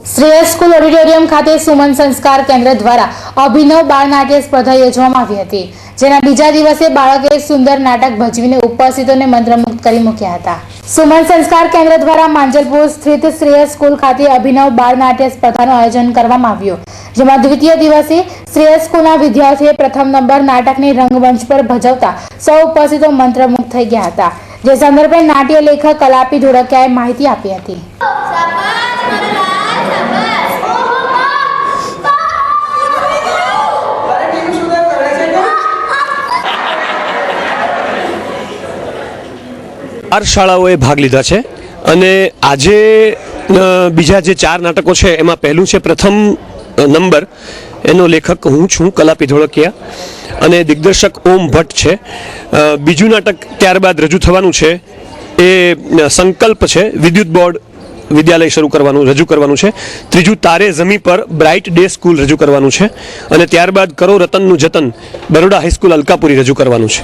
Shreyas school auditorium ખાતે સુમન સંસ્કાર કેન્દ્ર દ્વારા અભિનવ બાળ નાટ્ય સ્પર્ધા યોજવામાં આવી હતી, જેના બીજા દિવસે બાળકોએ સુંદર નાટક ભજવીને ઉપસ્થિતોને મંત્રમુગ્ધ કરી મૂક્યા હતા। સુમન સંસ્કાર કેન્દ્ર દ્વારા માંજલપુર સ્થિત શ્રેયસ સ્કૂલ ખાતે અભિનવ બાળ નાટ્ય સ્પર્ધાનું આયોજન કરવામાં આવ્યું, જેમાં દ્વિતીય દિવસે શ્રેયસ સ્કૂલના વિદ્યાર્થીઓએ પ્રથમ નંબર નાટકને રંગમંચ પર ભજવતા સૌ ઉપસ્થિતો મંત્રમુગ્ધ થઈ ગયા હતા, જે સંદર્ભે નાટ્ય લેખક કલાપી ધોળકિયાએ માહિતી આપી હતી। શાળાઓએ ભાગ લીધા છે અને આજે બીજા જે 4 નાટકો છે એમાં પહેલું છે પ્રથમ નંબર, એનો લેખક હું છું કલાપી ધોળકિયા અને દિગ્દર્શક ઓમ ભટ્ટ છે। બીજું નાટક ત્યારબાદ રજૂ થવાનું છે એ સંકલ્પ છે, વિદ્યુત બોર્ડ વિદ્યાલય રજૂ કરવાનું છે। ત્રીજું તારે જમી પર બ્રાઇટ ડે સ્કૂલ રજૂ કરવાનું છે અને ત્યારબાદ કરો રતનનું જતન બરોડા હાઈસ્કૂલ અલકાપુરી રજૂ કરવાનું છે।